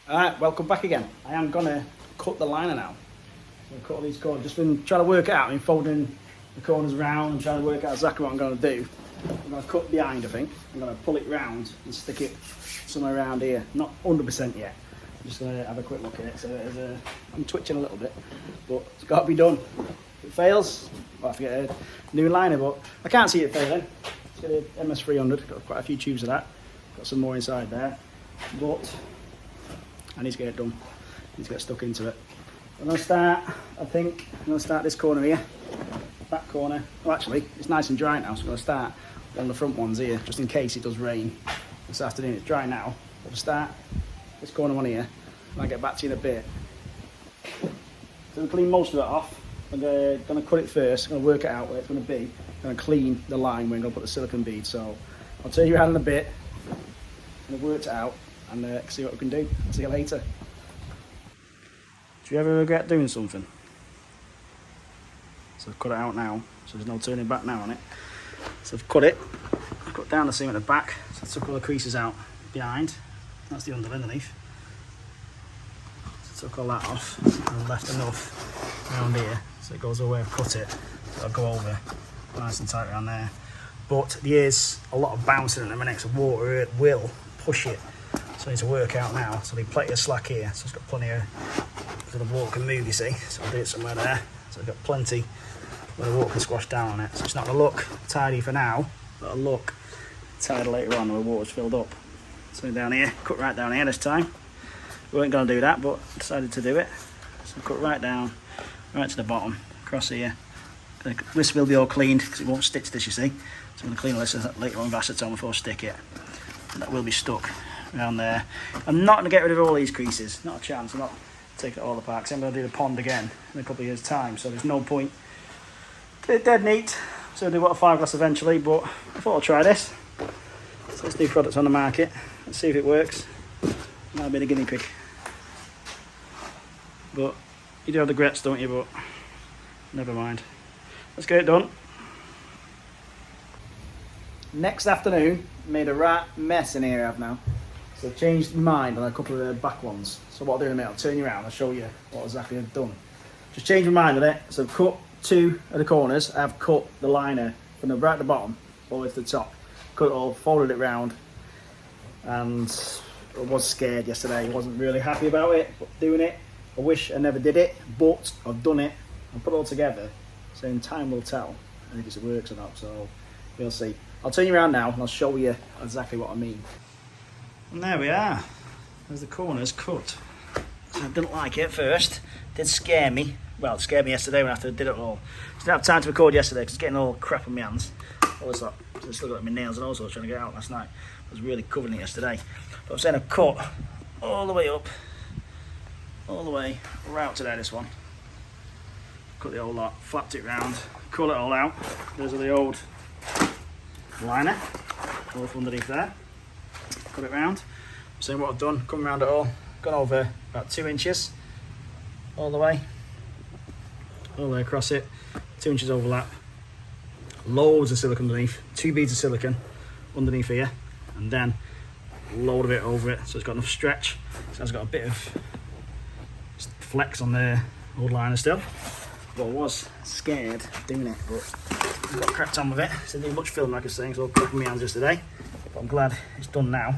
Alright, welcome back again. I am gonna cut the liner now. So I've cut all these corners. Just been trying to work it out. I'm folding the corners round and trying to work out exactly what I'm gonna do. I'm gonna cut behind, I think. I'm gonna pull it round and stick it somewhere around here. Not 100% yet. I'm just gonna have a quick look at it. So I'm twitching a little bit, but it's gotta be done. If it fails, I'll have to get a new liner, but I can't see it failing. It's got a MS300, got quite a few tubes of that. Got some more inside there, but I need to get it done. I need to get stuck into it. I'm going to start, I'm going to start this corner here. That corner. Well, actually, it's nice and dry now, so I'm going to start on the front ones here, just in case it does rain this afternoon. It's dry now. I'll start this corner one here, and I'll get back to you in a bit. So I'm clean most of it off. I'm going to cut it first. I'm going to work it out where it's going to be. I'm going to clean the line where I'm going to put the silicone bead. So I'll turn you around in a bit. I've worked it out and see what we can do. I'll see you later. Do you ever regret doing something? So I've cut it out now, so there's no turning back now on it. So I've cut it, I've cut down the seam at the back, so I took all the creases out behind. That's the underneath. So I took all that off and left enough around here so it goes the way I've cut it. So I'll go over nice and tight around there. But there is a lot of bouncing in the minute, so water will push it. So I need to work out now. So there's plenty of slack here, so it's got plenty of, so the water can move, you see. So I'll do it somewhere there. So I've got plenty where the water can squash down on it. So it's not going to look tidy for now, but it'll look tidy later on when the water's filled up. So down here, cut right down here this time. We weren't going to do that, but I decided to do it. So cut right down, right to the bottom, across here. This will be all cleaned because it won't stitch this, you see. So I'm going to clean all this later on with acetone before I stick it. And that will be stuck around there. I'm not going to get rid of all these creases, not a chance. I'm not taking it all apart because I'm going to do the pond again in a couple of years' time. So there's no point. It's dead neat. So I'll do what a 5-glass eventually, but I thought I'll try this. So let's do products on the market. Let's see if it works. Might be the guinea pig. But you do have the regrets, don't you? But never mind. Let's get it done. Next afternoon, made a right mess in here I have now. So I've changed my mind on a couple of the back ones. So what I'll do in a minute, I'll turn you around, I'll show you what exactly I've done. Just changed my mind on it. So I've cut 2 of the corners. I've cut the liner from the right at the bottom all the way to the top. Cut it all, folded it round. And I was scared yesterday. I wasn't really happy about it, but doing it. I wish I never did it, but I've done it. I put it all together. So in time will tell if it works or not, so we'll see. I'll turn you around now and I'll show you exactly what I mean. And there we are. There's the corners cut. So I didn't like it at first. It did scare me. Well, it scared me yesterday when I did it all. So I didn't have time to record yesterday because it's getting all crap on my hands. All this, I still got my nails and all sorts trying to get out last night. I was really covering it yesterday. But I'm saying I've cut all the way up, all the way right to there, this one. Cut the whole lot, flapped it round, cut it all out. Those are the old liner, all up underneath there. Cut it round. So what I've done, come around it all, gone over about 2 inches, all the way across it, 2 inches overlap. Loads of silicone underneath, 2 beads of silicone underneath here, and then load of it over it, so it's got enough stretch. So it's got a bit of flex on the old liner still. But I was scared doing it, but I got cracked on with it. So I didn't do much filming, like I was saying, so I'll cut my hands yesterday. But I'm glad it's done now.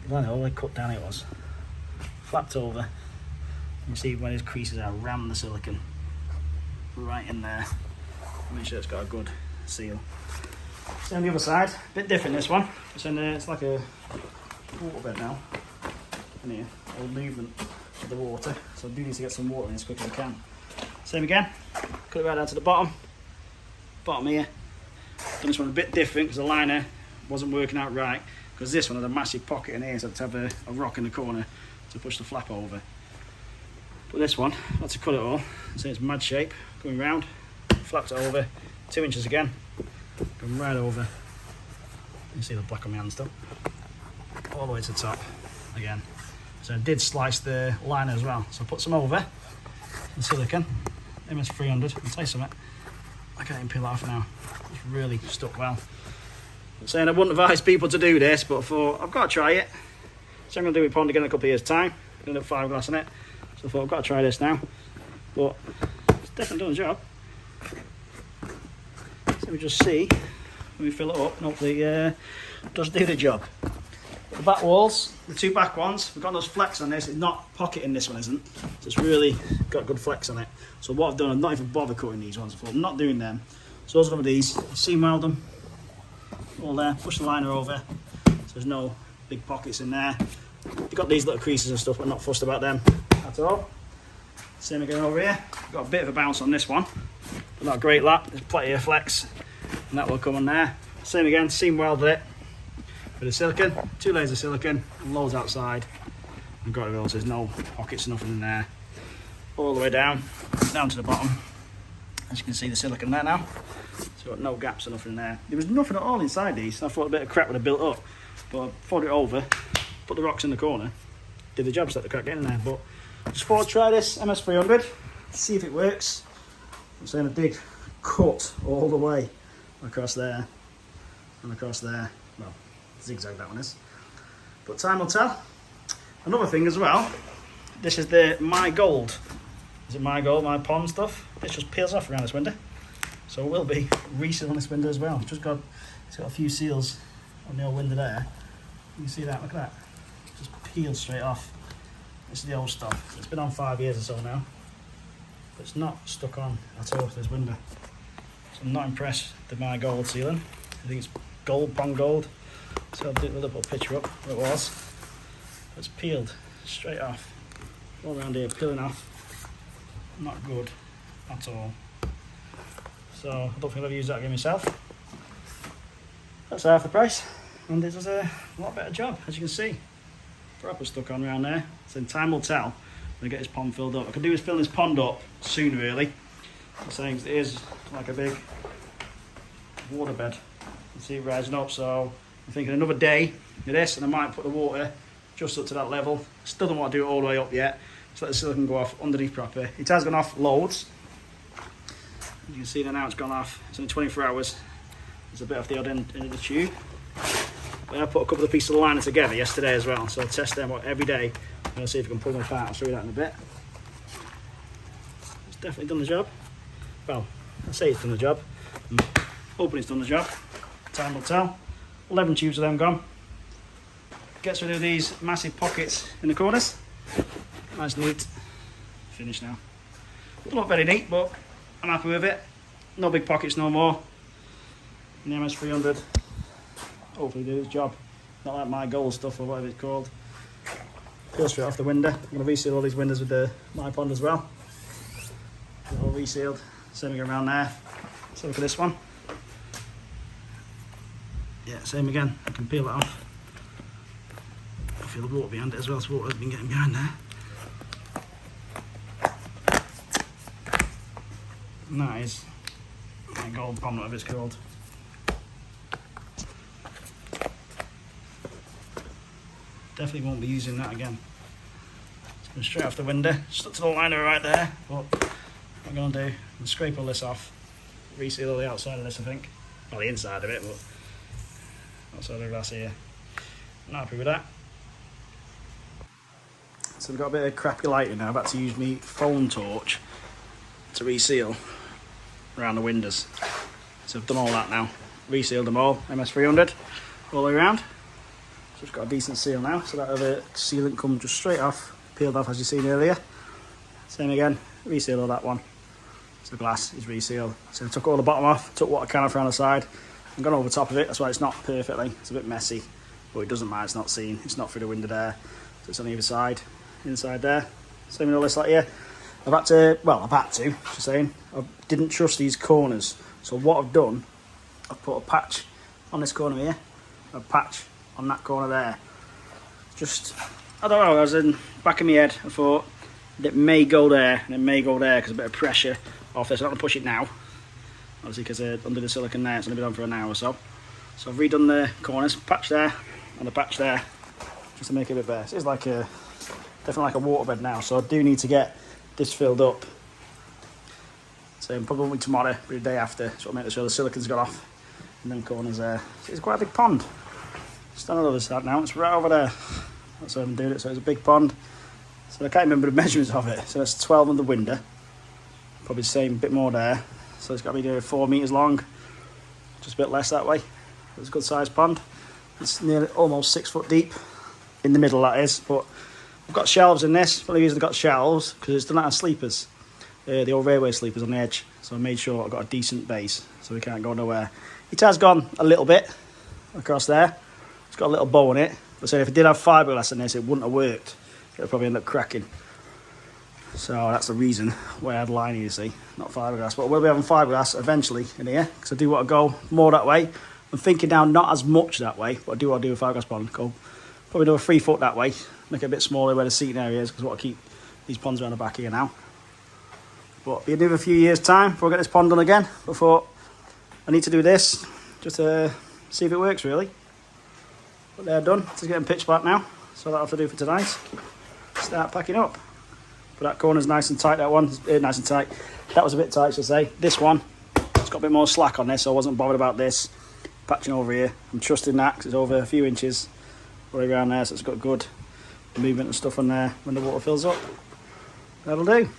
So, I know, I cut down it was. Flapped over. You see where these creases are, ram the silicone right in there. Make sure it's got a good seal. So on the other side, a bit different this one. It's like a waterbed now. In here, all movement of the water. So I do need to get some water in as quick as I can. Same again, cut it right down to the bottom here. Done this one a bit different because the liner wasn't working out right, because this one had a massive pocket in here, so I had to have a rock in the corner to push the flap over. But this one, I had to cut it all, so it's mad shape, going round, flapped it over, 2 inches again, going right over. You see the black on my hand still, all the way to the top again. So I did slice the liner as well, so I put some over the silicone, MS300. I'll tell you something, I can't even peel it off now. It's really stuck well. I'm saying I wouldn't advise people to do this, but I thought I've got to try it. So I'm going to do my pond again in a couple of years' time. I'm going to do fiberglass in it. So I thought I've got to try this now. But it's definitely done the job. So we just see when we fill it up, and hopefully it does do the job. The back walls, the two back ones, we've got those flex on this. It's not pocketing, this one isn't. So it's really got good flex on it. So what I've done, I've not even bothered cutting these ones before. I'm not doing them. So those are of these. Seam weld them all there. Push the liner over. So there's no big pockets in there. You've got these little creases and stuff, but not fussed about them at all. Same again over here. Got a bit of a bounce on this one, but not a great lap. There's plenty of flex, and that will come on there. Same again, seam welded it with the silicone. 2 layers of silicone, and loads outside. And got it all, so there's no pockets, nothing in there. All the way down to the bottom. As you can see, the silicone there now. So got no gaps or nothing in there. There was nothing at all inside these. I thought a bit of crap would have built up, but I folded it over, put the rocks in the corner, did the job, so let the crack get in there. But just thought I'd try this MS300, see if it works. I'm saying I did cut all the way across there and across there. Well, zigzag that one is. But time will tell. Another thing as well, this is the My Gold. Is it My Gold, My Pond stuff? This just peels off around this window. So it will be resealing this window as well. It's got a few seals on the old window there. You can see that, look at that. Just peeled straight off. This is the old stuff. It's been on 5 years or so now. But it's not stuck on at all to this window. So I'm not impressed with My Gold sealing. I think it's gold, pond gold. So I'll do a little picture up what it was. It's peeled straight off. All around here, peeling off. Not good at all. So I don't think I'll ever use that again myself. That's half the price. And it does a lot better job, as you can see. Proper stuck on around there. So in time will tell when I get this pond filled up. I could do is fill this pond up soon, really. I'm saying it is like a big waterbed. You see it rising up, so I'm thinking another day of this, and I might put the water just up to that level. Still don't want to do it all the way up yet. Just let the silicone go off underneath proper. It has gone off loads. You can see that now it's gone off. It's only 24 hours. There's a bit off the odd end of the tube. But I put a couple of pieces of liner together yesterday as well, so I'll test them every day. I'm going to see if I can pull them apart. I'll show you that in a bit. It's definitely done the job. Well, I say it's done the job. I'm hoping it's done the job. Time will tell. 11 tubes of them gone. Gets rid of these massive pockets in the corners. Nice neat finish now. Not very neat, but I'm happy with it. No big pockets no more. And the MS300 hopefully do its job. Not like My Gold stuff or whatever it's called. Peel straight off the window. I'm going to reseal all these windows with the My Pond as well. They're all resealed. Same again around there. So look at this one. Yeah, same again. I can peel it off. I feel the water behind it as well, so water's been getting behind there. And that is My Gold pond, whatever it's called. Definitely won't be using that again. It's going straight off the window, stuck to the liner right there. But what I'm going to do is scrape all this off, reseal all the outside of this, I think. Well, the inside of it, but outside of the glass here. I'm not happy with that. So we've got a bit of crappy lighting now. I've had to use my phone torch to reseal around the windows. So I've done all that now. Resealed them all, MS300, all the way around. So it's got a decent seal now. So that other sealant come just straight off, peeled off as you seen earlier. Same again, reseal all that one. So the glass is resealed. So I took all the bottom off, took what I can off around the side, and gone over top of it. That's why it's not perfectly. It's a bit messy, but it doesn't matter. It's not seen. It's not through the window there. So it's on the other side, inside there. Same with all this like here. I've had to, just saying, I didn't trust these corners. So what I've done, I've put a patch on this corner here, a patch on that corner there. Just, I don't know, I was in back of my head, I thought it may go there and it may go there because a bit of pressure off this. I'm not going to push it now, obviously, because under the silicone there, it's only been on for an hour or so. So I've redone the corners, patch there and a patch there, just to make it a bit better. So it's like definitely like a waterbed now, so I do need to get this filled up. So probably won't be tomorrow, but the day after. So I'll make sure the silicone's got off and then corners there. So it's quite a big pond. Just on the other side now, it's right over there. That's how I'm doing it. So it's a big pond. So I can't remember the measurements of it. So that's 12 on the window. Probably the same, bit more there. So it's got to be 4 metres long. Just a bit less that way. It's a good sized pond. It's nearly almost 6 foot deep. In the middle, that is. But I've got shelves in this. For the reason I've got shelves, because it's done out of sleepers. The old railway sleepers on the edge. So I made sure I've got a decent base. So we can't go nowhere. It has gone a little bit across there. It's got a little bow on it. But so if it did have fiberglass in this, it wouldn't have worked. It would probably end up cracking. So that's the reason why I had lining, you see, not fiberglass. But we'll be having fiberglass eventually in here, because I do want to go more that way. I'm thinking now not as much that way, but I do want to do a fiberglass pond. Go probably do a 3 foot that way, make it a bit smaller where the seating area is, because I want to keep these ponds around the back here now. But be another few years' time before I get this pond done again. Before I need to do this, just to see if it works really. But they're done. It's getting pitch black now, so that'll have to do for tonight. Start packing up. But that corner's nice and tight, that one. Nice and tight. That was a bit tight, should I say. This one, it's got a bit more slack on this, so I wasn't bothered about this. Patching over here. I'm trusting that, because it's over a few inches right around there, so it's got good movement and stuff on there when the water fills up. That'll do.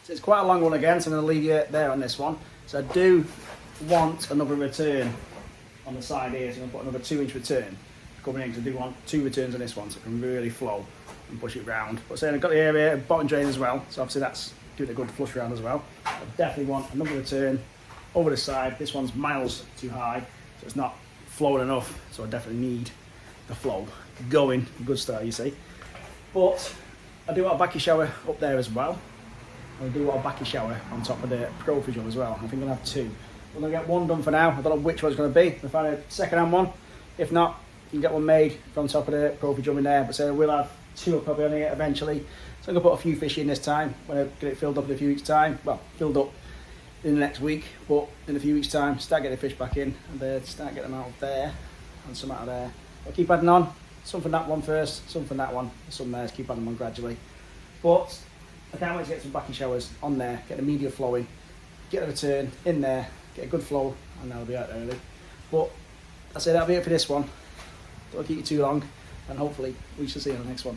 So it's quite a long one again, so I'm going to leave you there on this one. So I do want another return on the side here, so I'm going to put another 2-inch return coming in, because I do want 2 returns on this one, so it can really flow and push it round. But saying I've got the area bottom drain as well, so obviously that's doing a good flush round as well. I definitely want another return over the side. This one's miles too high, so it's not flowing enough, so I definitely need the flow going. Good start, you see. But I do want a backy shower up there as well. I do want a backy shower on top of the Profi job as well. I think I'm going to have 2. I'm going to get one done for now. I don't know which one's going to be. If I find a second-hand one, if not, you can get one made from top of the Profi job in there. But so we'll have 2 probably on here eventually. So I'm going to put a few fish in this time when I get it filled up in a few weeks' time. Well, filled up in the next week, but in a few weeks' time, start getting the fish back in and start getting them out of there and some out of there. I'll keep adding on. Some from that one first, some from that one, some there. Keep adding them on gradually. But I can't wait to get some backy showers on there, get the media flowing, get a return in there, get a good flow, and that'll be out there really. But I say that'll be it for this one. Don't keep you too long, and hopefully we shall see you on the next one.